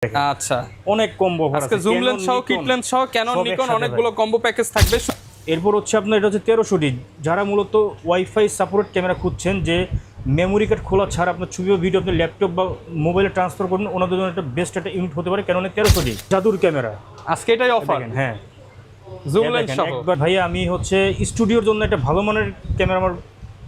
আচ্ছা, অনেক কম্বো আজকে জুম লেন্স সহ কিট লেন্স সহ ক্যানন নিকন অনেকগুলো কম্বো প্যাকেজ থাকবে। এরপর হচ্ছে আপনার এটা হচ্ছে 1300D, যারা মূলত ওয়াইফাই সাপোর্ট ক্যামেরা খুঁজছেন যে মেমোরি কার্ড খোলা ছাড়া আপনার ছবি ও ভিডিও আপনি ল্যাপটপ বা মোবাইলে ট্রান্সফার করবেন, ওনাদের জন্য একটা বেস্ট একটা ইউনিট হতে পারে ক্যাননের 1300D জাদুর ক্যামেরা। আজকে এটাই অফার। হ্যাঁ, জুম লেন্স সহ। একবার ভাইয়া আমি হচ্ছে স্টুডিওর জন্য একটা ভালো মানের ক্যামেরা আমার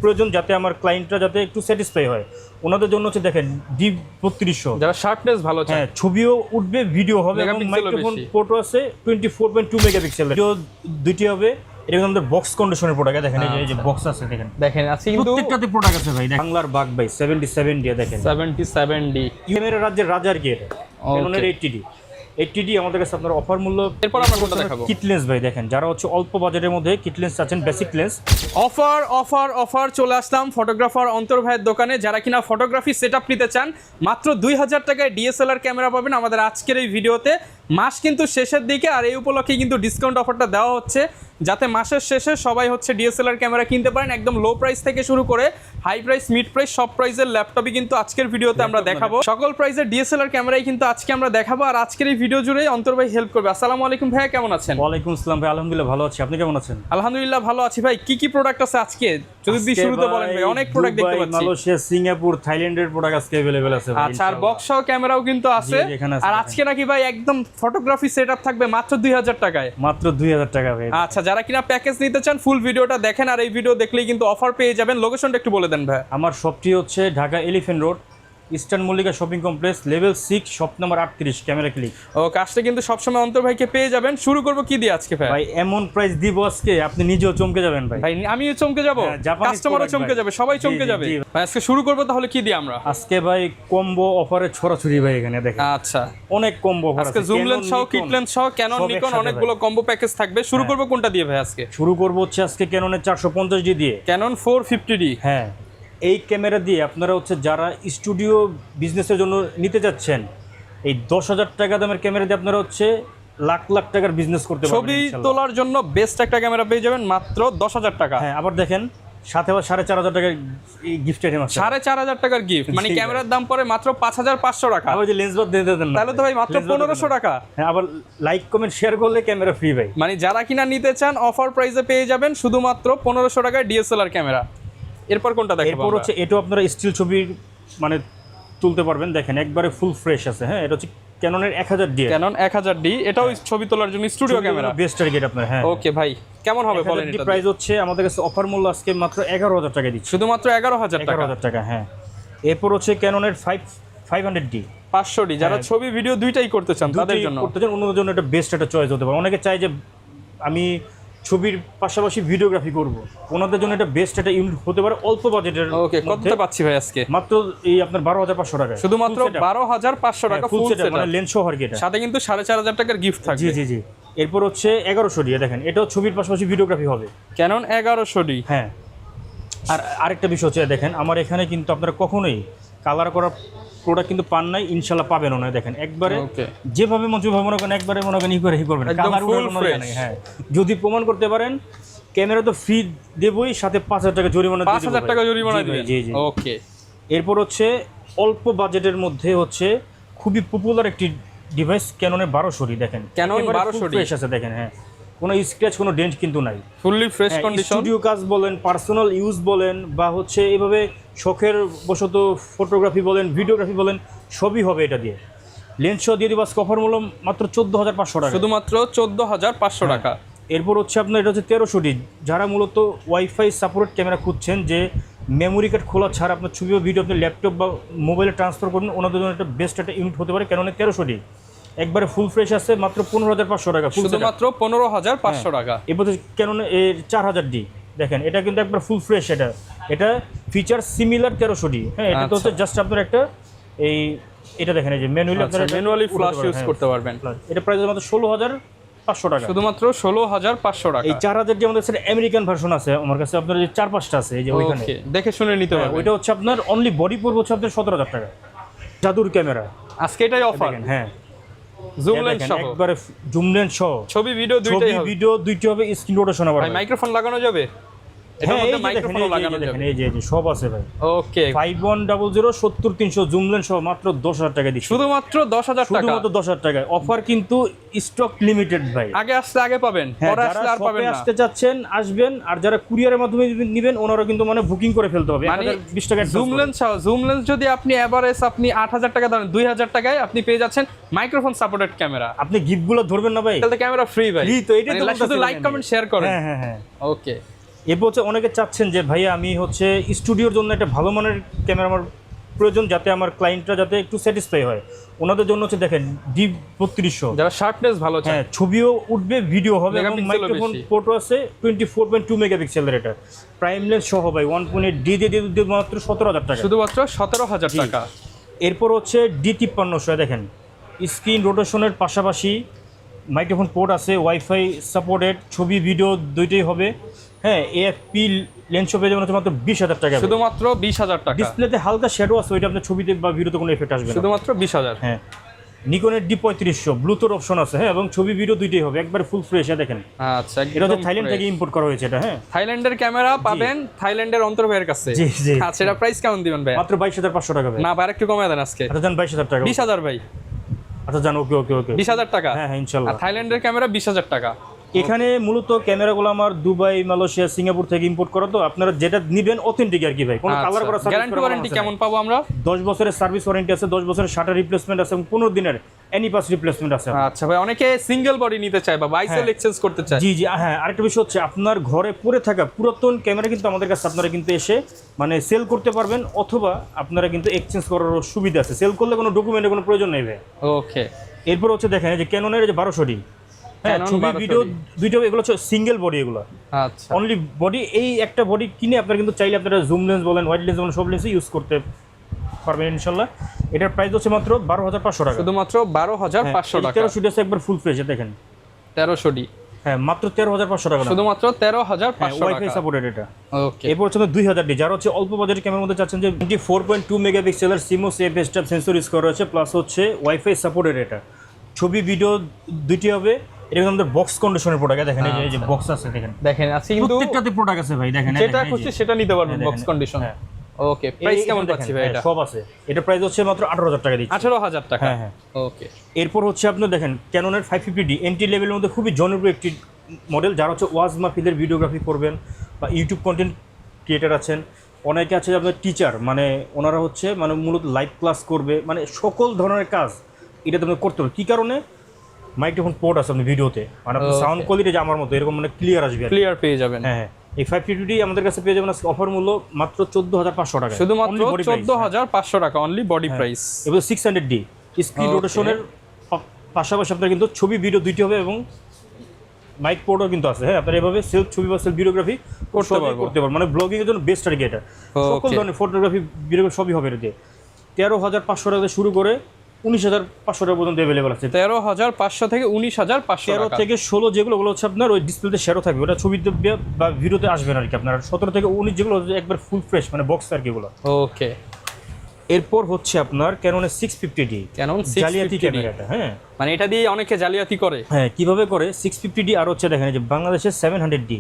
প্রয়োজন, যাতে আমার ক্লায়েন্টরা যাতে একটু স্যাটিসফাই হয়। ওনাদের জন্য হচ্ছে দেখেন D3200, যারা শার্পনেস ভালো চায়। হ্যাঁ, ছবিও উঠবে, ভিডিও হবে এবং মাইক্রোফোন পোর্টও আছে 24.2 মেগাপিক্সেল। ভিডিও দুইটি হবে। এটা কিন্তু আমাদের বক্স কন্ডিশনের প্রোডাক্ট। দেখেন এই যে বক্স আছে, দেখেন আজকে কিন্তু প্রত্যেকটাতে প্রোডাক্ট আছে ভাই। বাংলার বাগ ভাই 77D দেখেন, 77D ক্যামেরা রাজ্যের রাজার কি এটা ক্যাননের 80D আমাদের কাছে আপনার অফার মূল্য। এরপর আমরা কোনটা দেখাবো? কিট লেন্স ভাই দেখেন, যারা হচ্ছে অল্প বাজেটের মধ্যে কিট লেন্স চাচ্ছেন, basic lens. Offer offer offer চলে আসলাম ফটোগ্রাফার অন্তর ভাইয়ের দোকানে। যারা কিনা ফটোগ্রাফি সেটআপ নিতে চান, মাত্র 2000 টাকায় ডিএসএলআর ক্যামেরা পাবেন আমাদের আজকের এই ভিডিওতে। মাস কিন্তু শেষের দিকে, আর এই উপলক্ষে কিন্তু ডিসকাউন্ট অফারটা দেওয়া হচ্ছে, যাতে মাসের শেষে সবাই হচ্ছে ডিএসএলআর ক্যামেরা কিনতে পারেন। একদম লো প্রাইস থেকে শুরু করে হাই প্রাইস, মিড প্রাইস, সব প্রাইসের ল্যাপটপই কিন্তু আজকের ভিডিওতে আমরা দেখাবো। সকল প্রাইসের ডিএসএলআর ক্যামেরাই কিন্তু আজকে আমরা দেখাবো, আর আজকের এই ভিডিও জুড়ে অন্তর ভাই হেল্প করবে। আসসালামু আলাইকুম ভাইয়া, কেমন আছেন? ওয়ালাইকুম আসসালাম ভাই, আলহামদুলিল্লাহ ভালো আছি, আপনি কেমন আছেন? আলহামদুলিল্লাহ ভালো আছি ভাই। কি কি প্রোডাক্ট আছে আজকে যদি শুরুতে বলেন ভাই? অনেক প্রোডাক্ট দেখতে পাচ্ছি। মালয়েশিয়া, সিঙ্গাপুর, থাইল্যান্ডের প্রোডাক্ট আজকে अवेलेबल আছে ভাই। আচ্ছা, আর বক্স সহ ক্যামেরাও কিন্তু আছে। আর আজকে নাকি ভাই একদম ফটোগ্রাফি সেটআপ থাকবে মাত্র 2000 টাকায়। মাত্র 2000 টাকা ভাই। আচ্ছা, যারা কিনা প্যাকেজ নিতে চান ফুল ভিডিওটা দেখেন, আর এই ভিডিও দেখলেই কিন্তু অফার পেয়ে যাবেন। লোকেশনটা একটু বলে দেন ভাই। আমার শপটি হচ্ছে Dhaka elephant road, eastern Mallika shopping complex, level 6, shop number 38, camera click. ও, কাজটা কিন্তু সবসময় অন্তর ভাইকে পেয়ে যাবেন। শুরু করবো কি দিয়ে আজকে ভাই? ভাই এমন প্রাইস দিব আজকে আপনি নিজেও চমকে যাবেন ভাই। ভাই আমিও চমকে যাবো, কাস্টমারও চমকে যাবে, সবাই চমকে যাবে ভাই। আজকে শুরু করবো তাহলে কি দিয়ে আমরা? আজকে ভাই কম্বো অফারে ছড়াছড়ি ভাই, এখানে দেখেন। আচ্ছা, অনেক কম্বো অফার আছে। আজকে জুম লেন্স সহ কিট লেন্স সহ ক্যানন নিকন অনেকগুলো কম্বো প্যাকেজ থাকবে। শুরু করবো কোনটা দিয়ে ভাই আজকে? শুরু করবো হচ্ছে আজকে ক্যাননের 450D দিয়ে, ক্যানন 450D। হ্যাঁ, এই ক্যামেরা দিয়ে আপনারা হচ্ছে যারা স্টুডিও বিজনেসের জন্য নিতে যাচ্ছেন, এই 10,000 টাকা দামের ক্যামেরা দিয়ে আপনারা হচ্ছে লাখ লাখ টাকার বিজনেস করতে পারবেন। ছবি তোলার জন্য বেস্ট একটা ক্যামেরা পেয়ে যাবেন মাত্র 10,000 টাকা। হ্যাঁ, আবার দেখেন সাথে আবার 4,500 টাকার গিফট আইটেম আছে। 4,500 টাকার গিফট, মানে ক্যামেরার দাম পড়ে মাত্র 5,500 টাকা। আবার যে লেন্স বাদ দিয়ে দেন না, তাহলে তো ভাই মাত্র 1500 টাকা। হ্যাঁ, আবার লাইক কমেন্ট শেয়ার করলে ক্যামেরা ফ্রি ভাই। মানে যারা কিনা নিতে চান অফার প্রাইসে পেয়ে যাবেন শুধুমাত্র 1500 টাকায় ডিএসএলআর ক্যামেরা। এরপর কোনটা দেখাবো? এরপর হচ্ছে এটাও আপনারা স্টিল ছবি মানে তুলতে পারবেন। দেখেন একবারে ফুল ফ্রেশ আছে। হ্যাঁ, এটা হচ্ছে ক্যাননের 1000D, ক্যানন 1000D। এটাও ছবি তোলার জন্য স্টুডিও ক্যামেরা, বেস্ট টার্গেট আপনার। হ্যাঁ, ওকে ভাই, কেমন হবে বলেন? এটা প্রাইস হচ্ছে আমাদের কাছে অফার মূল্য আজকে মাত্র 11,000 টাকা দিচ্ছি, শুধুমাত্র 11,000 টাকা। 11,000 টাকা। হ্যাঁ, এরপর হচ্ছে ক্যাননের 500D, 500D। যারা ছবি ভিডিও দুইটাই করতে চান তাদের জন্য, অন্যদের জন্য একটা বেস্ট একটা চয়েস হতে পারে। অনেকে চায় যে আমি ছবির পাশাপাশি ভিডিওগ্রাফি করব, ওনাদের জন্য একটা বেস্ট একটা ইউনিট হতে পারে অল্প বাজেটের। ওকে, কততে পাচ্ছি ভাই আজকে? মাত্র এই আপনার 12,500 টাকা, শুধুমাত্র 12,500 টাকা ফুল সেট, মানে লেন্স সহ আর কি। সাথে কিন্তু 4,500 টাকার গিফট থাকবে। জি জি জি। এরপর হচ্ছে 1100D, দেখেন এটাও ছবির পাশাপাশি ভিডিওগ্রাফি হবে, ক্যানন 1100D। হ্যাঁ, আর আরেকটা বিষয় হচ্ছে দেখেন আমার এখানে কিন্তু আপনারা কখনোই কালার করা প্রোডাক্ট কিন্তু পান নাই, ইনশাল্লাহ পাবেনও না। দেখেন একবারে যেভাবে মনে করেন একবারে মনে করেন করবেন, কালার নাই। হ্যাঁ, যদি প্রমাণ করতে পারেন ক্যামেরা তো ফ্রি দেবই, সাথে 5,000 টাকা জরিমানা, 5,000 টাকা জরিমানা দিবেন। জি জি, ওকে। এরপর হচ্ছে অল্প বাজেটের মধ্যে হচ্ছে খুবই পপুলার একটি ডিভাইস ক্যাননের 1200D। দেখেন ক্যানন 1200D ফ্রেশ আছে। দেখেন, হ্যাঁ, কোনো স্ক্র্যাচ কোনো ডেন্ট কিন্তু নাই, ফুললি ফ্রেশ কন্ডিশন। স্টুডিও কাজ বলেন, পার্সোনাল ইউজ বলেন, বা হচ্ছে এইভাবে শখের বশত ফটোগ্রাফি বলেন, ভিডিওগ্রাফি বলেন, সবই হবে এটা দিয়ে। লেন্স সহ দিয়ে দিব আজকে অফার মূল্য মাত্র 14,500 টাকা, শুধুমাত্র 14,500 টাকা। এরপর হচ্ছে আপনার এটা হচ্ছে 1300D, যারা মূলত ওয়াইফাই সাপোর্ট ক্যামেরা খুঁজছেন যে মেমোরি কার্ড খোলা ছাড়া আপনার ছবি ও ভিডিও আপনি ল্যাপটপ বা মোবাইলে ট্রান্সফার করবেন, ওনাদের জন্য একটা বেস্ট একটা ইউনিট হতে পারে ক্যাননের 1300D। একবারে ফুল ফ্রেশ আছে মাত্র 15,500 টাকা, শুধুমাত্র 15,500 টাকা। এরপর ক্যাননের 4000D, দেখেন এটা কিন্তু একবার ফুল ফ্রেশ। এটা ফিচার সিমিলার 1300D। হ্যাঁ, এটা তো হচ্ছে জাস্ট আপনার একটা এটা দেখেন এই যে ম্যানুয়ালি ফ্ল্যাশ ইউজ করতে পারবেন। এটা প্রাইস মাত্র 16,500 টাকা, শুধুমাত্র 16,500 টাকা। এই 4000D আমাদের কাছে আমেরিকান ভার্সন আছে, আমার কাছে আপনার যে 4-5টা আছে, এই যে ওইখানে দেখে শুনে নিতে পারবেন। ওইটা হচ্ছে আপনার অনলি বডি পড়বে হচ্ছে আপনার 17,000 টাকা, জাদুর ক্যামেরা। আজকে এটাই অফার। হ্যাঁ, জুম লেন্স সহ, একবারে জুম লেন্স সহ ছবি ভিডিও দুইটাই হবে, দুইটি হবে, স্ক্রিন রোটেশন। আবার ভাই মাইক্রোফোন লাগানো যাবে? এটার হ্যাঁ, মধ্যে এই যে দেখেন, মাইক্রোফোন এই যে লাগানো দেখেন, যাবে। এই যে সব আছে ভাই। ওকে 5100 70300 জুম লেন্স সহ মাত্র 10000 টাকা দিচ্ছি। শুধুমাত্র 10,000 টাকা, শুধুমাত্র 10000 টাকায় অফার, কিন্তু স্টক লিমিটেড ভাই। আগে আসলে আগে পাবেন, হ্যাঁ, পরে যারা আসলে আর পাবেন শপে না। আসতে চাচ্ছেন আসবেন, আর যারা কুরিয়ারের মাধ্যমে নেবেন ওনারা কিন্তু মানে বুকিং করে ফেলতে হবে, মানে 1020 টাকা জুম লেন্স যদি আপনি এভারেজ আপনি 8,000 টাকা দেন, 2,000 টাকায় আপনি পেয়ে যাচ্ছেন মাইক্রোফোন সাপোর্টেড ক্যামেরা। আপনি গিফটগুলো ধরবেন না ভাই, তাহলে ক্যামেরা ফ্রি ভাই। ফ্রি তো, এটাই তো মানে শুধু বলতেছি লাইক ভাই কমেন্ট শেয়ার করেন। হ্যাঁ হ্যাঁ হ্যাঁ। ওকে এরপর হচ্ছে অনেকে চাচ্ছেন যে ভাইয়া আমি হচ্ছে স্টুডিওর জন্য একটা ভালো মানের ক্যামেরা আমার প্রয়োজন, যাতে আমার ক্লায়েন্টরা যাতে একটু স্যাটিসফাই হয়, ওনাদের জন্য হচ্ছে দেখেন D3200। যারা শার্পনেস ভালো চায়, হ্যাঁ, ছবিও উঠবে, ভিডিও হবে, এবং Megapixel ও মাইক্রোফোন বেশি। পোর্টও আছে 24.2 মেগাপিক্সেলের। এটা প্রাইম লেন্স সহ ভাই 1.8D দিয়ে মাত্র 17000 টাকা। শুধুমাত্র 17,000 জি। টাকা। এরপর হচ্ছে D5300, দেখেন স্ক্রিন রোটেশনের পাশাপাশি মাইক্রোফোন পোর্ট আছে, ওয়াইফাই সাপোর্টেড, ছবি ভিডিও দুইটাই হবে। হ্যাঁ, AFP লেন্স পেয়ে যাবেন হচ্ছে মাত্র 20,000 টাকা। শুধুমাত্র 20,000 টাকা, ডিসপ্লেতে হালকা শ্যাডো আছে, ওইটা আপনার ছবিতে বা ভিডিওতে কোনো এফেক্ট আসবে না। শুধুমাত্র 20,000। হ্যাঁ, নিকনের D3500 ব্লুটুথ অপশন আছে, হ্যাঁ, এবং ছবি ভিডিও দুইটাই হবে, একবার ফুল ফ্রেশ। দেখেন আচ্ছা, এটা হচ্ছে থাইল্যান্ড থেকে ইম্পোর্ট করা হয়েছে এটা। হ্যাঁ, থাইল্যান্ডের ক্যামেরা পাবেন থাইল্যান্ডের অন্তর ভাইয়ের কাছে। জি জি। আচ্ছা, এটা প্রাইস কেমন দিবেন ভাই? মাত্র 22,500 টাকা ভাই। না ভাই, একটু কমায় দেন আজকে। আচ্ছা জান, 22,000 টাকা। 20,000 ভাই। আচ্ছা জান, ওকে ওকে ওকে, 20,000 টাকা। হ্যাঁ হ্যাঁ ইনশাআল্লাহ। আর থাইল্যান্ডের ক্যামেরা 20,000 টাকা। এখানে মূলত ক্যামেরাগুলো আমার দুবাই, মালয়েশিয়া, সিঙ্গাপুর থেকে ইম্পোর্ট করা, তো আপনারা যেটা নিবেন অথেন্টিক আর কি ভাই, কোনো কালার করা গ্যারান্টি ওয়ারেন্টি কেমন পাবো আমরা? 10 বছরের সার্ভিস ওয়ারেন্টি আছে, 10 বছরের শাটার রিপ্লেসমেন্ট আছে, এবং 15 দিনের এনি পাস রিপ্লেসমেন্ট আছে। আচ্ছা ভাই, অনেকে সিঙ্গেল বডি নিতে চায় বা বাইসেল এক্সচেঞ্জ করতে চায়। জি জি। হ্যাঁ, আরেকটা বিষয় হচ্ছে আপনার ঘরে পড়ে থাকা পুরাতন ক্যামেরা কিন্তু আমাদের কাছে আপনারা কিন্তু এসে মানে সেল করতে পারবেন, অথবা আপনারা কিন্তু এক্সচেঞ্জ করার সুবিধা আছে, সেল করলে কোনো ডকুমেন্টের কোনো প্রয়োজন নেই ভাই। ওকে এরপর হচ্ছে দেখেন এই যে ক্যাননের যে 1200D, হ্যাঁ, Canon ছবি 1200D ভিডিও দুইটা, এগুলো হচ্ছে সিঙ্গেল বডি, এগুলো আচ্ছা। Only body. এই একটা বডি কিনে আপনারা কিন্তু চাইলে আপনারা জুম লেন্স বলেন, ওয়াইড লেন্স বলেন, সব লেন্সই ইউজ করতে পারবেন ইনশাল্লাহ। এটার প্রাইস হচ্ছে মাত্র 12,500 টাকা। শুধুমাত্র 12,500 টাকা। 1300 আছে একবার ফুল ফ্রেশ, দেখেন 1300D, হ্যাঁ, মাত্র 13,500 টাকা। শুধুমাত্র 13,500 ওয়াইফাই টাকা। সাপোর্টেড এটা। ওকে এরপর হচ্ছে 2000D, যারা হচ্ছে অল্প বাজেটের ক্যামেরার মধ্যে চাচ্ছেন যে 24.2 মেগাপিক্সেলের CMOS FS type sensor use করা হয়েছে, প্লাস হচ্ছে ওয়াইফাই সাপোর্টেড। এটা ছবি ভিডিও দুইটি হবে। এটা কিন্তু আমাদের বক্স কন্ডিশনের প্রোডাক্ট, দেখেন এই যে বক্স আছে, দেখেন দেখেন আছে কিন্তু প্রত্যেকটাতে প্রোডাক্ট আছে ভাই, দেখেন যেটা খুশি সেটা নিতে পারবেন বক্স কন্ডিশন। হ্যাঁ। ওকে, প্রাইস কেমন পাচ্ছি ভাই? এটা সব আছে। এটা প্রাইস হচ্ছে মাত্র 18,000 টাকা দিচ্ছি। 18,000 টাকা। হ্যাঁ হ্যাঁ। ওকে এরপর হচ্ছে আপনার দেখেন ক্যাননের 550D এন্ট্রি লেভেলের মধ্যে খুবই জনপ্রিয় একটি মডেল, যারা হচ্ছে ওয়াজ মাহফিলের ভিডিওগ্রাফি করবেন বা ইউটিউব কন্টেন্ট ক্রিয়েটার আছেন, অনেকে আছে আপনার টিচার, মানে ওনারা হচ্ছে মানে মূলত লাইভ ক্লাস করবে, মানে সকল ধরনের কাজ এটাতে আপনি করতে হবে। কী কারণে? মাইক্রোফোন পোর্ট আছে আপনি ভিডিওতে, মানে সাউন্ড কোয়ালিটি যে আমার মতো এরকম মানে ক্লিয়ার আসবে। ক্লিয়ার পেয়ে যাবেন। হ্যাঁ হ্যাঁ। এই 550D আমাদের কাছে পেয়ে যাবেন অফার মূল্য মাত্র 14,500 টাকা, শুধুমাত্র 14,500 টাকা অনলি বডি প্রাইস। এবার 600D স্ক্রিন রোটেশনের পাশাপাশি আপনার কিন্তু ছবি ভিডিও দুইটি হবে, এবং মাইক পোর্টও কিন্তু আছে। হ্যাঁ, আপনারা এভাবে সেলফ ছবি বা সেলফ ভিডিওগ্রাফি করতে পারবেন, মানে ব্লগিং এর জন্য বেস্ট আর কি এটা। সকল ধরনের ফটোগ্রাফি ভিডিওগ্রাফি সবই হবে এটা দিয়ে। 13,500 টাকা থেকে শুরু করে 19,500 টাকা পর্যন্ত অ্যাভেলেবল আছে। 13,500 থেকে 19,500 13 টাকা। থেকে 16 যেগুলো হচ্ছে আপনার ওই ডিসপ্লেতে শেয়ারও থাকবে, ওটা ছবিতে বা ভিডিওতে আসবে না আর কি আপনার। 17 থেকে 19 যেগুলো একবার ফুল ফ্রেশ মানে বক্স আর কি এগুলো। ওকে, এরপর হচ্ছে আপনার ক্যাননের 650D, ক্যানন জালিয়াতি 650D, ক্যামেরাটা। হ্যাঁ, মানে এটা দিয়ে অনেকে জালিয়াতি করে। হ্যাঁ, কিভাবে করে 650D। আর হচ্ছে দেখেন এই যে বাংলাদেশের 700D,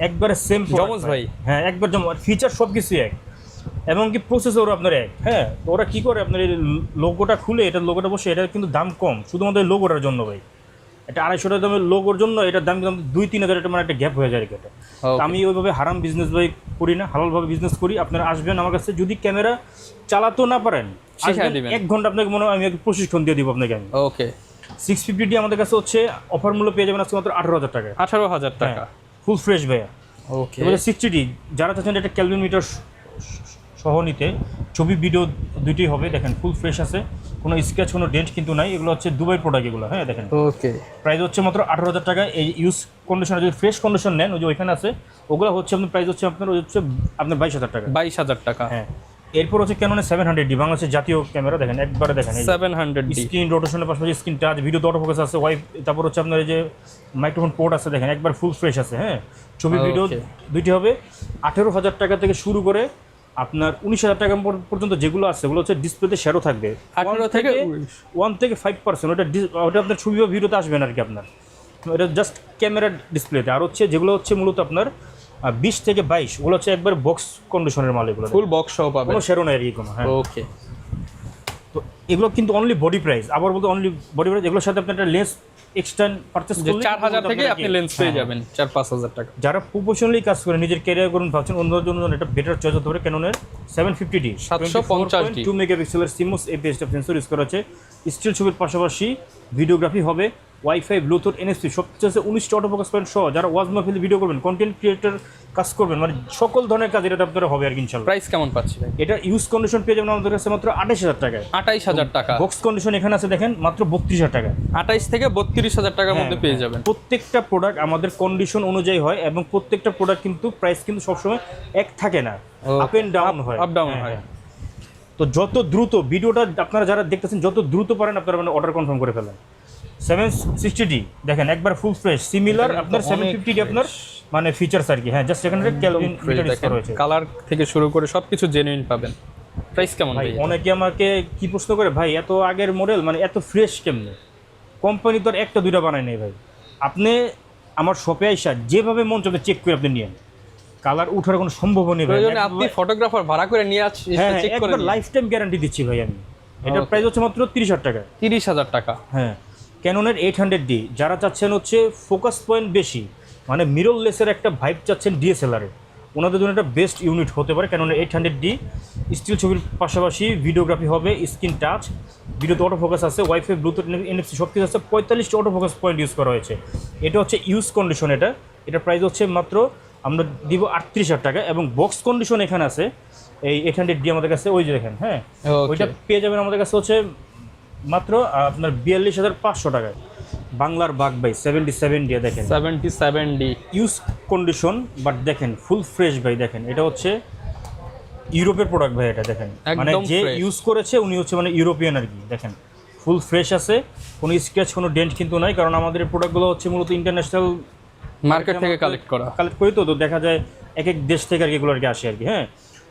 একবারে সেম জমজ ভাই। হ্যাঁ, একবার ফিচার সব কিছু এক, এমনকি প্রসেসরও আপনার এক। হ্যাঁ, তো ওরা কী করে আপনার এই লোগোটা খুলে, এটা লোগোটা বসে, এটা কিন্তু দাম কম শুধুমাত্র লোগোটার জন্য ভাই। এটা 250 টাকা দামের লোগোর জন্য এটার দাম কিন্তু 2-3 হাজার, এটা মানে একটা গ্যাপ হয়ে যায় আর কি এটা। আমি ওইভাবে হারাম বিজনেস ভাই করি না, হালালভাবে বিজনেস করি। আপনারা আসবেন আমার কাছে, যদি ক্যামেরা চালাতেও না পারেন, 1 ঘন্টা আপনাকে মনে হয় আমি প্রশিক্ষণ দিয়ে দিব আপনাকে আমি। ওকে, 650D আমাদের কাছে হচ্ছে অফার মূল্য পেয়ে যাবেন আজকে মাত্র 18,000 টাকা। 18,000 টাকা ফুল ফ্রেশ ভাইয়া। ওকে, এবারে 60D, যারা চাচ্ছেন এটা ক্যালভিন মিটার সহ নিতে, ছবি ভিডিও দুইটাই হবে, দেখেন ফুল ফ্রেশ আছে, কোনো স্ক্র্যাচ কোনো ডেন্ট কিন্তু নাই। এগুলো হচ্ছে দুবাই প্রোডাক্ট এগুলো। হ্যাঁ, দেখেন ওকে, প্রাইস হচ্ছে মাত্র 18,000 টাকা। এই ইউজ কন্ডিশনে যদি ফ্রেশ কন্ডিশন নেন, ওই যে ওইখানে আছে, ওগুলো হচ্ছে আপনার প্রাইস হচ্ছে আপনার 22,000 টাকা। 22,000 টাকা। হ্যাঁ, এরপর হচ্ছে ক্যাননের 700D, বাংলাদেশের জাতীয় ক্যামেরা। দেখেন একবারে দেখেন 700D, স্ক্রিন রোটেশনের পাশাপাশি screen touch, video auto focus আছে, তারপর হচ্ছে আপনার এই যে মাইক্রোফোন পোর্ট আছে, দেখেন একবার ফুল ফ্রেশ আছে। হ্যাঁ, ছবি ভিডিও দুইটি হবে। 18,000 টাকা থেকে শুরু করে আপনার 19,000 টাকা পর্যন্ত যেগুলো আছে, ওগুলো হচ্ছে ডিসপ্লেতে শেয়ারও থাকবে 18 থেকে 1 থেকে 5%। ওটা আপনার ছবি বা ভিডিওতে আসবে না আর কি আপনার, এটা জাস্ট ক্যামেরা ডিসপ্লেতে। আর হচ্ছে যেগুলো হচ্ছে মূলত আপনার আর 20 থেকে 22 ওগুলো হচ্ছে একবার বক্স কন্ডিশনের মাল, এগুলো ফুল বক্স সহ পাবেন, কোনো শেরো নাই আর কি কোনো। হ্যাঁ ওকে। তো এগুলো কিন্তু অনলি বডি প্রাইস, আবার বলতে অনলি বডি প্রাইস। এগুলোর সাথে আপনি একটা লেন্স এক্সটেন্ড পারচেজ যে করলে 4000 থেকে আপনি লেন্স পেয়ে যাবেন 4-5000 টাকা। যারা প্রফেশনালি কাজ করে নিজের ক্যারিয়ার করুন ভাবছেন, অন্যদের জন্য এটা বেটার চয়েস হতে পারে ক্যাননের 750D 750D 2 মেগাপিক্সেলের সিমস এপিএস সেন্সর ইউজ করা আছে। স্টিল ছবির পাশাপাশি ভিডিওগ্রাফি হবে, ওয়াইফাই, ব্লুটুথ, এনএফসি সব কিছু আছে। 19টা অটোফোকাস পয়েন্ট সহ যারা ওয়াজ মাহফিলে ভিডিও করবেন, কন্টেন্ট ক্রিয়েটর কাজ করবেন, মানে সকল ধরনের কাজ এটা আপনারা হবে আর কি ইনশাআল্লাহ। প্রাইস কেমন পাচ্ছি ভাই? এটা ইউজ কন্ডিশন পেয়ে যাবেন আমাদের কাছে মাত্র 28000 টাকায়। 28000 টাকা। বক্স কন্ডিশন এখানে আছে দেখেন মাত্র 32000 টাকা। 28 থেকে 32000 টাকার মধ্যে পেয়ে যাবেন। প্রত্যেকটা প্রোডাক্ট আমাদের কন্ডিশন অনুযায়ী হয় এবং প্রত্যেকটা প্রোডাক্ট কিন্তু প্রাইস কিন্তু সবসময় এক থাকে না, আপ এন্ড ডাউন হয়, আপ ডাউন হয়। তো যত দ্রুত ভিডিওটা আপনারা যারা দেখতেছেন যত দ্রুত পারেন আপনারা মানে অর্ডার কনফার্ম করে ফেলেন। 760D দেখেন একবার ফুল ফ্রেশ, সিমিলার আপনার 750D আপনার মানে ফিচারস আর কি। হ্যাঁ জাস্ট এখানে কেলভিন মিটার ইউজ করা হয়েছে। কালার থেকে শুরু করে সবকিছু জেনুইন পাবেন। প্রাইস কেমন ভাই? অনেকে আমাকে কি প্রশ্ন করে, ভাই এত আগের মডেল মানে এত ফ্রেশ কেমনে? কোম্পানি তো আর একটা দুইটা বানায় নেই ভাই। আপনি আমার শপে আইসা যেভাবে মন চাবে চেক করে আপনি নিয়েন, কালার উঠার কোনো সম্ভাবনা নেই ভাই। প্রয়োজনে আপনি ফটোগ্রাফার ভাড়া করে নিয়ে চেক করে একবার লাইফ টাইম গ্যারান্টি দিচ্ছি ভাই আমি। এটা প্রাইস হচ্ছে মাত্র 30000 টাকা। 30000 টাকা। হ্যাঁ ক্যাননের 800D যারা চাচ্ছেন হচ্ছে ফোকাস পয়েন্ট বেশি, মানে মিররলেসের একটা ভাইব চাচ্ছেন ডিএসএলআর, ওনাদের জন্য একটা বেস্ট ইউনিট হতে পারে ক্যাননের 800D। স্টিল ছবির পাশাপাশি ভিডিওগ্রাফি হবে, স্ক্রিন টাচ, ভিডিওতে অটো ফোকাস আছে, ওয়াইফাই, ব্লুটুথ, এনএফসি সব কিছু আছে। 45টা অটো ফোকাস পয়েন্ট ইউজ করা হয়েছে। এটা হচ্ছে ইউজ কন্ডিশন। এটা প্রাইস হচ্ছে মাত্র আমরা দিব 38000 টাকা। এবং বক্স কন্ডিশন এখানে আছে এই 800D আমাদের কাছে, ওই যে দেখেন। হ্যাঁ ওইটা পেয়ে যাবেন আমাদের কাছে হচ্ছে মাত্র আপনার 42500 টাকায়। বাংলার বাগ ভাই 77D দেখেন, 77D ইউজ কন্ডিশন বাট দেখেন ফুল ফ্রেশ ভাই। দেখেন এটা হচ্ছে ইউরোপের প্রোডাক্ট ভাই, এটা দেখেন মানে যে ইউজ করেছে উনি হচ্ছে মানে ইউরোপিয়ান আর কি। দেখেন ফুল ফ্রেশ আছে, কোনো স্ক্র্যাচ কোনো ডেন্ট কিন্তু নাই, কারণ আমাদের প্রোডাক্টগুলো হচ্ছে মূলত ইন্টারন্যাশনাল মার্কেট থেকে কালেক্ট করি, তো দেখা যায় এক এক দেশ থেকে আর কি এগুলো আর কি আসে আর কি। হ্যাঁ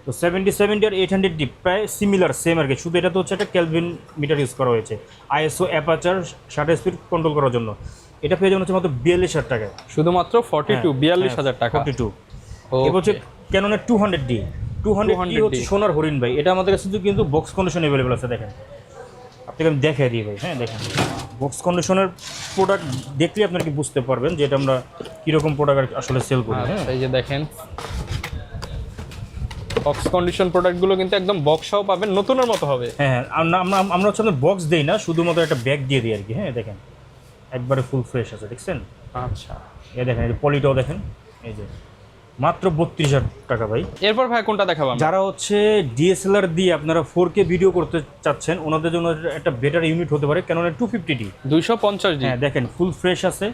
তো 77D আর 800D প্রায় সিমিলার সেম আর কি, শুধু এটা তো হচ্ছে একটা কেলভিন মিটার ইউজ করা হয়েছে, ISO aperture shutter speed control করার জন্য। এটা পেয়ে যাবেন হচ্ছে মাত্র 42000 টাকায়, শুধুমাত্র 42000 টাকা। 42 এবার হচ্ছে ক্যাননের 200D হচ্ছে সোনার হরিণ ভাই। এটা আমাদের কাছে কিন্তু বক্স কন্ডিশন অ্যাভেলেবল আছে। দেখেন আপনাকে আমি দেখাই দিই ভাই। হ্যাঁ দেখেন বক্স কন্ডিশনের প্রোডাক্ট দেখলে আপনার কি বুঝতে পারবেন যে এটা আমরা কীরকম প্রোডাক্ট আসলে সেল করি। হ্যাঁ এই যে দেখেন বক্স কন্ডিশন প্রোডাক্টগুলো কিন্তু একদম বক্স সহ পাবেন, নতুনের মতো হবে। হ্যাঁ আমরা হচ্ছে আমরা বক্স দেই না, শুধুমাত্র একটা ব্যাগ দিয়ে দিই আর কি। হ্যাঁ দেখেন একবারে ফুল ফ্রেশ আছে, দেখছেন? আচ্ছা এই দেখেন এই যে পলিটাও দেখেন, এই যে মাত্র 32000 টাকা ভাই। এরপর ভাই কোনটা দেখাবো? যারা হচ্ছে ডিএসএলআর দিয়ে আপনারা 4K ভিডিও করতে চাচ্ছেন ওনাদের জন্য একটা বেটার ইউনিট হতে পারে ক্যাননের 250D 250D। হ্যাঁ দেখেন ফুল ফ্রেশ আছে,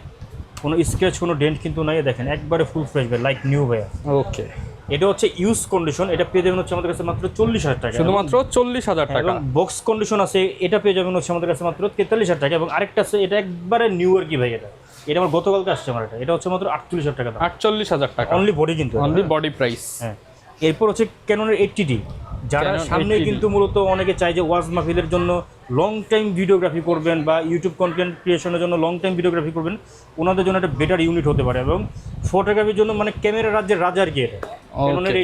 কোনো স্ক্র্যাচ কোনো ডেন্ট কিন্তু নাই। দেখেন একবারে ফুল ফ্রেশ ভাই, লাইক নিউ ভাই। ওকে এটা হচ্ছে ইউজ কন্ডিশন। এটা পেয়ে যাবেন হচ্ছে আমাদের কাছে মাত্র 40000 টাকা, শুধুমাত্র 40000 টাকা। এবং বক্স কন্ডিশন আছে, এটা পেয়ে যাবেন হচ্ছে আমাদের কাছে মাত্র 43000 টাকা। এবং আরেকটা আছে এটা একবারে নিউ আর কি ভাই, এটা আমার গতকালকে আসছে আমার। এটা হচ্ছে মাত্র 48000 টাকা, 48000 টাকা অনলি বডি, কিন্তু অনলি বডি প্রাইস। হ্যাঁ এরপর হচ্ছে ক্যাননের 80D যারা সামনে কিন্তু মূলত অনেকে চায় যে ওয়াজ মাহফিলের জন্য লং টাইম ভিডিওগ্রাফি করবেন বা ইউটিউব কন্টেন্ট ক্রিয়েশনের জন্য লং টাইম ভিডিওগ্রাফি করবেন, ওনাদের জন্য একটা বেটার ইউনিট হতে পারে। এবং ফটোগ্রাফির জন্য মানে ক্যামেরা রাজ্যের রাজা আর কি এটা ক্যাননের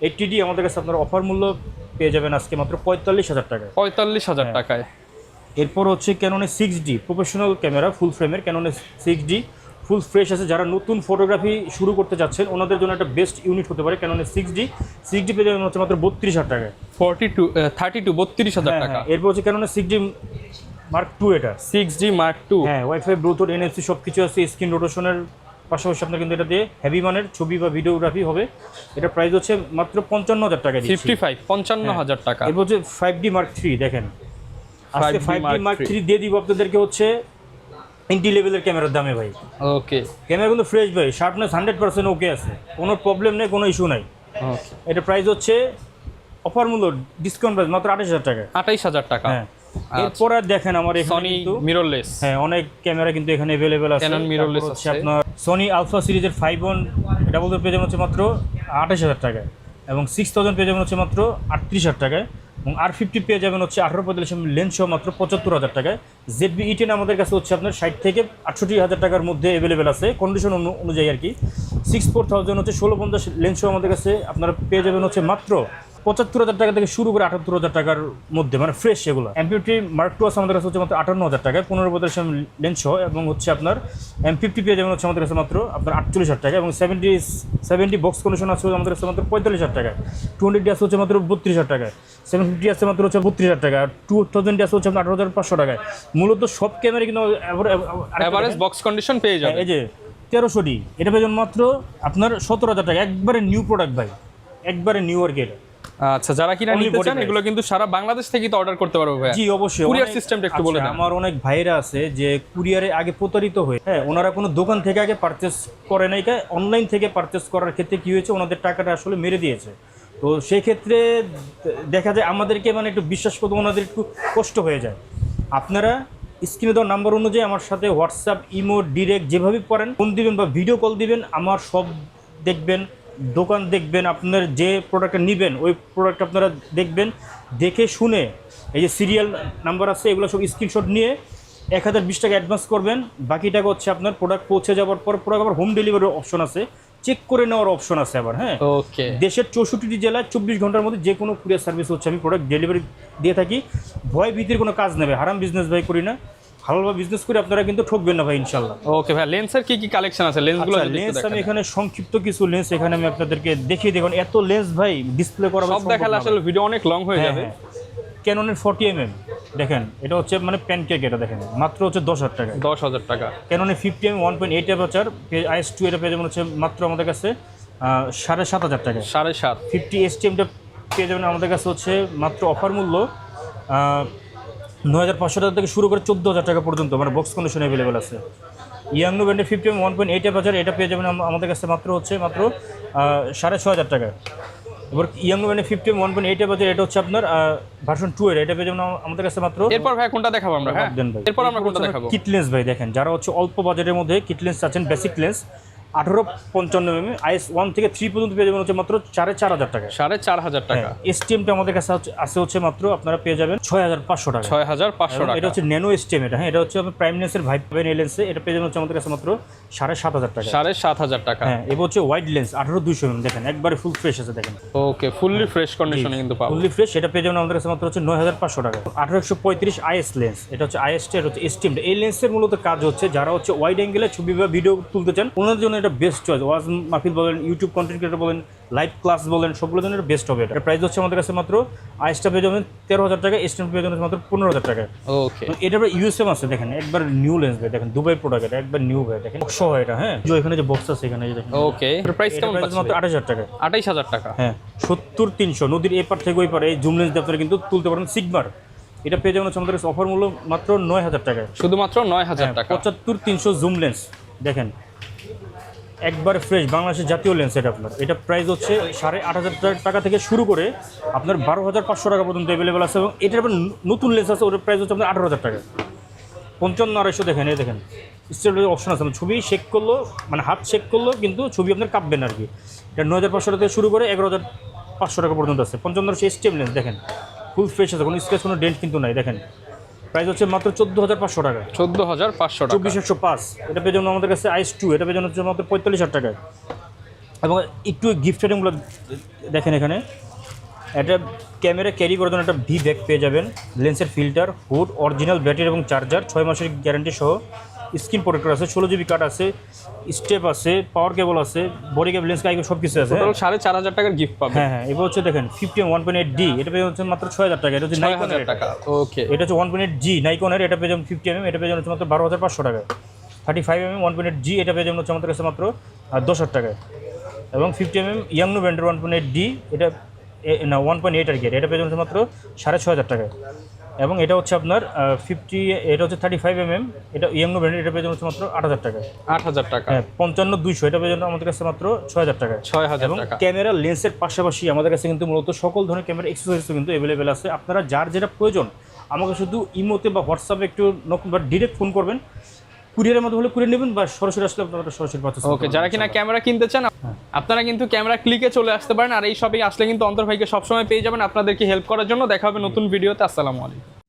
80D আমাদের কাছে আপনার অফার মূল্য পেয়ে যাবেন আজকে মাত্র 45000 টাকায়। 45000 টাকায়। এরপর হচ্ছে ক্যাননের 6D প্রফেশনাল ক্যামেরা ফুল ফ্রেমের ক্যাননের 6D ফুল ফ্রেশ আছে। যারা নতুন ফটোগ্রাফি শুরু করতে যাচ্ছেন ওনাদের জন্য একটা বেস্ট ইউনিট হতে পারে ক্যাননের 6D পেয়ে যাবেন হচ্ছে মাত্র 32000 টাকায়। 32000 টাকা। এরপর হচ্ছে ক্যাননের 6D Mark II, এটা 6D Mark II। হ্যাঁ ওয়াইফাই, ব্লুটুথ, এনএফসি সব কিছু আছে। স্ক্রিন রোটেশনের পাশাপাশি আপনার কিন্তু এটা দিয়ে হেভি মানের ছবি বা ভিডিওগ্রাফি হবে। এটা প্রাইস হচ্ছে মাত্র 55000 টাকা দিচ্ছি। 55000 টাকা। এরপর হচ্ছে 5D Mark III দেখেন আজকে 5D Mark III দিয়ে দিব আপনাদেরকে হচ্ছে এন্ট্রি লেভেলের ক্যামেরার দামে ভাই। ওকে ক্যামেরা কিন্তু ফ্রেশ ভাই, শার্পনেস 100% ওকে আছে, কোনো প্রবলেম নেই, কোনো ইস্যু নাই। এটা প্রাইস হচ্ছে অফার মূল্য ডিসকাউন্ট প্রাইস মাত্র 28000 টাকা। 28000 টাকা। হ্যাঁ এরপর আর দেখেন আমার এখানে সনি কিন্তু মিররলেস। হ্যাঁ অনেক ক্যামেরা কিন্তু এখানে अवेलेबल আছে। ক্যানন মিররলেস আছে আপনার সনি আলফা সিরিজের 5.1 ডাবল ডোর পেয়ে যাবেন হচ্ছে মাত্র 28000 টাকায়। এবং 6000 পেয়ে যাবেন হচ্ছে মাত্র 38000 টাকায়। এবং R50 পেয়ে যাবেন হচ্ছে 18-45 লেন্স সহ মাত্র 75,000 টাকায়। ZB-E10 আমাদের কাছে হচ্ছে আপনার 60 থেকে 68,000 টাকার মধ্যে অ্যাভেলেবেল আছে, কন্ডিশন অনুযায়ী আর কি। 64,000 হচ্ছে 1650 লেন্স সহ আমাদের কাছে আপনারা পেয়ে যাবেন হচ্ছে মাত্র 75,000 টাকা থেকে শুরু করে 78,000 টাকার মধ্যে, মানে ফ্রেশ সেগুলো। M50 Mark II আছে আমাদের কাছে হচ্ছে মাত্র 58,000 টাকায় 15-45 লেন্স সহ, এবং হচ্ছে আপনার M50 পেয়ে যাবেন হচ্ছে আমাদের কাছে মাত্র আপনার 48,000 টাকা, এবং 70 বক্স কন্ডিশন আছে আমাদের কাছে মাত্র 45,000 টাকা। 200D আছে হচ্ছে মাত্র 32,000 টাকায়, 750 আছে মাত্র হচ্ছে 32,000 টাকা, আর 2000D আছে হচ্ছে আপনার 18,500 টাকায়। মূলত সব ক্যামেরা কিন্তু এভারেজ বক্স কন্ডিশন পেয়ে যাবে। এই যে 1300D এটা পেয়ে যাবেন মাত্র আপনার 17,000 টাকা, একবারে নিউ প্রোডাক্ট ভাই, একবারে নিউ আর কি এটা। আচ্ছা, যারা কিনা Only নিতে body চান price। এগুলো কিন্তু সারা বাংলাদেশ থেকে তো অর্ডার করতে পারবে ভাই। জি অবশ্যই। কুরিয়ার সিস্টেমটা একটু বলে দেন। আমার অনেক ভাইরা আছে যে কুরিয়ারে আগে প্রতারিত হয়ে, হ্যাঁ, ওনারা কোনো দোকান থেকে আগে পারচেস করে নাই, অনলাইন থেকে পারচেস করার ক্ষেত্রে কি হয়েছে, ওনাদের টাকাটা আসলে মেরে দিয়েছে। তো সেই ক্ষেত্রে দেখা যায় আমাদেরকে মানে একটু বিশ্বাস করতে ওনাদের একটু কষ্ট হয়ে যায়। আপনারা স্ক্রিনে দেওয়া নাম্বার অনুযায়ী আমার সাথে হোয়াটসঅ্যাপ, ইমো, ডিরেক্ট যেভাবে পারেন ফোন দিবেন বা ভিডিও কল দিবেন, আমার সব দেখবেন, দোকান দেখবেন, আপনার যে প্রোডাক্টটা নেবেন ওই প্রোডাক্ট আপনারা দেখবেন, দেখে শুনে এই যে সিরিয়াল নাম্বার আছে এগুলো সব স্ক্রিনশট নিয়ে 1020 টাকা অ্যাডভান্স করবেন। বাকি টাকা হচ্ছে আপনার প্রোডাক্ট পৌঁছে যাওয়ার পর প্রোডাক্ট আবার হোম ডেলিভারির অপশন আছে, চেক করে নেওয়ার অপশন আছে আবার। হ্যাঁ, ওকে। দেশের 64টি জেলায় 24 ঘন্টার মধ্যে যে কোনো কুরিয়ার সার্ভিস হচ্ছে আমি প্রোডাক্ট ডেলিভারি দিয়ে থাকি। ভয় ভীতির কোনো কাজ নেবে, হারাম বিজনেস ভাই করি না, ভালোভাবে বিজনেস করে আপনারা কিন্তু ঠকবেন না ভাই ইনশাল্লাহ। ওকে ভাই, লেন্সের কি কি কালেকশন আছে? লেন্সগুলো লেন্স আমি এখানে সংক্ষিপ্ত কিছু লেন্স এখানে আমি আপনাদেরকে দেখিয়ে দেখুন, এত লেন্স ভাই ডিসপ্লে করা সব দেখালে আসলে ভিডিও অনেক লং হয়ে যাবে। ক্যাননের 40mm দেখেন, এটা হচ্ছে মানে প্যানকেক, এটা দেখেন মাত্র হচ্ছে 10,000 টাকা। 10,000 টাকা। ক্যাননের 50mm 1.8 অ্যাপারচার IS2 এটা পেয়ে যাবেন হচ্ছে মাত্র আমাদের কাছে 7,500 টাকা। 7.5। 50 STMটা পেয়ে যাবেন আমাদের কাছে হচ্ছে মাত্র অফার মূল্য 9,500 টাকা থেকে শুরু করে 14,000 টাকা পর্যন্ত, মানে বক্স কন্ডিশন অ্যাভেলেবেল আছে। ইয়াংনো ব্র্যান্ডের 50mm 1.8 অ্যাপারচার এটা পেয়ে যাবেন আমাদের কাছে মাত্র হচ্ছে মাত্র 6,500 টাকা। এবার ইয়াংনো ব্র্যান্ডের 50mm 1.8 অ্যাপারচার এটা হচ্ছে আপনার ভার্সন 2 এটা পেয়ে যাবেন আমাদের কাছে মাত্র। এরপর ভাই কোনটা দেখাবো আমরা? হ্যাঁ, এরপর আমরা কোনটা দেখাবো? কিট লেন্স ভাই দেখেন, যারা হচ্ছে অল্প বাজেটের মধ্যে কিট লেন্স আছেন, বেসিক লেন্স 1855mm IS 1 থেকে 3 পর্যন্ত পেয়ে যাবেন হচ্ছে মাত্র 4,500 টাকা। 4,500 টাকা। STMটা আমাদের কাছে আছে হচ্ছে মাত্র আপনারা পেয়ে যাবেন 6,500 টাকা। 6,500 টাকা। এটা হচ্ছে ন্যানো STM, এটা হ্যাঁ, এটা হচ্ছে আপনার প্রাইম লেন্সের ভাই পাবেন এই লেন্সে, এটা পেয়ে যাবেন হচ্ছে আমাদের কাছে মাত্র 7,500 টাকা। 7,500 টাকা। হ্যাঁ, এবার হচ্ছে ওয়াইড লেন্স 18-200mm দেখেন, একবারে ফুল ফ্রেশ আছে দেখেন। ওকে, ফুললি ফ্রেশ কন্ডিশনে কিন্তু পাবো। ফুললি ফ্রেশ এটা পেয়ে যাবেন আমাদের কাছে মাত্র হচ্ছে 9,500 টাকা। 1835 IS লেন্স, এটা হচ্ছে IS টা, এটা হচ্ছে STM। এই লেন্সের মূলত কাজ হচ্ছে যারা হচ্ছে ওয়াইড অ্যাঙ্গেলে ছবি বা ভিডিও তুলতে চান ওনাদের জন্য এটা বেস্ট চয়েস। ওয়াজ মাহফিল বলেন, ইউটিউব কন্টেন্ট ক্রিয়েটর বলেন, লাইভ ক্লাস বলেন, সবগুলোর জন্য বেস্ট হবে। এটা প্রাইস হচ্ছে আমাদের কাছে মাত্র IS টা পেয়ে যাবেন 13,000 টাকা, STM পেয়ে যাবেন মাত্র 15,000 টাকা। ওকে, এটা USM আছে দেখেন, একবার নিউ লেন্স ভাই দেখেন, দুবাই প্রোডাক্ট, এটা একবার নিউ ভাই দেখেন, বক্স হয় এটা। হ্যাঁ, যে এখানে যে বক্স আছে এখানে দেখেন। ওকে, এর প্রাইস কেমন পাচ্ছেন? মাত্র 28,000 টাকা। 28,000 টাকা। হ্যাঁ, 70-300 নদীর এপার থেকে ওই পারে এই জুম লেন্স দিয়ে আপনারা কিন্তু তুলতে পারেন। সিগমার এটা পেয়ে যাবেন হচ্ছে আমাদের অফার মূল্য মাত্র 9,000 টাকা, শুধুমাত্র 9,000 টাকা। 75-300 জুম লেন্স দেখেন, একবার ফ্রেশ বাংলাদেশের জাতীয় লেন্স। এটা আপনার এটা প্রাইস হচ্ছে 8,500 টাকা থেকে শুরু করে আপনার 12,500 টাকা পর্যন্ত অ্যাভেলেবেল আছে, এবং এটার আবার নতুন লেন্স আছে, ওটার প্রাইস হচ্ছে আপনার 18,000 টাকা। 55-250 দেখেন, এই দেখেন স্টেবল অপশন আছে, ছবি শেক করলো মানে হাত শেক করলো কিন্তু ছবি আপনার কাঁপবেন আর কি। এটা 9,500 টাকা থেকে শুরু করে 11,500 টাকা পর্যন্ত আছে। 55-250 স্টেম লেন্স দেখেন, ফুল ফ্রেশ আছে, কোনো স্ক্র্যাচ কোনো ডেন্ট কিন্তু নাই। দেখেন প্রাইস হচ্ছে মাত্র 14,500 টাকা। 14,500 টাকা। 24,105 এটা পেয়ে যাবেন আমাদের কাছে IS2, এটা পেয়ে যাবেন হচ্ছে মাত্র 45,000 টাকায়। এবং একটু গিফট আইটেমগুলো দেখেন, এখানে এটা ক্যামেরা ক্যারি করার জন্য একটা ভি ব্যাগ পেয়ে যাবেন, লেন্সের ফিল্টার, হুড, অরিজিনাল ব্যাটারি এবং চার্জার, 6 মাসের গ্যারান্টি সহ, স্ক্রিন প্রোটেক্টর আছে, 16 GB কার্ড আছে, স্টেপ আছে, পাওয়ার কেবল আছে, বডি কেবল, লেন্স কাইকে সব কিছু আছে। টোটাল 4,500 টাকার গিফট পাবেন। হ্যাঁ হ্যাঁ, এবার হচ্ছে দেখেন 50mm 1.8D এটা পেয়ে যাচ্ছে মাত্র 6,000 টাকা। এটা হচ্ছে নাইকনের টাকা। ওকে, এটা হচ্ছে 1.8G নাইকনের, এটা পেয়ে যাবেন 50mm, এটা পেয়ে যাচ্ছে মাত্র 12,500 টাকা। 35mm 1.8G এটা পেয়ে যাবেন হচ্ছে আমাদের কাছে মাত্র 10,000 টাকায়। এবং 50mm ইয়াংনো ব্র্যান্ডের 1.8D এটা না 1.8 আর কি, এটা পেয়ে যাচ্ছে মাত্র 6,500 টাকায়। এবং এটা হচ্ছে আপনার এটা হচ্ছে 35mm, এটা ইয়াংনো ব্র্যান্ডের, এটা পেয়ে যাচ্ছে মাত্র 8,000 টাকা। 8,000 টাকা। হ্যাঁ, 55-200 এটা পেয়ে যাচ্ছে আমাদের কাছে মাত্র 6,000 টাকা। 6,000 টাকা। ক্যামেরা লেন্সের পাশাপাশি আমাদের কাছে কিন্তু মূলত সকল ধরনের ক্যামেরা অ্যাক্সেসরিজও কিন্তু অ্যাভেলেবেল আছে। আপনারা যার যেটা প্রয়োজন আমাকে শুধু ইমোতে বা হোয়াটসঅ্যাপে একটু বা ডিরেক্ট ফোন করবেন, কুরিয়ারের মধ্যে হলে কুরিয়ার নেবেন বা সরাসরি আসলে আপনারা সরাসরি পাচ্ছেন। ওকে, যারা কিনা ক্যামেরা কিনতে চান আপনারা কিন্তু ক্যামেরা ক্লিকে চলে আসতে পারেন। আর এই শপে আসলে কিন্তু অন্তর ভাইকে সবসময় পেয়ে যাবেন আপনাদেরকে হেল্প করার জন্য। দেখা হবে নতুন ভিডিওতে। আসসালামু আলাইকুম।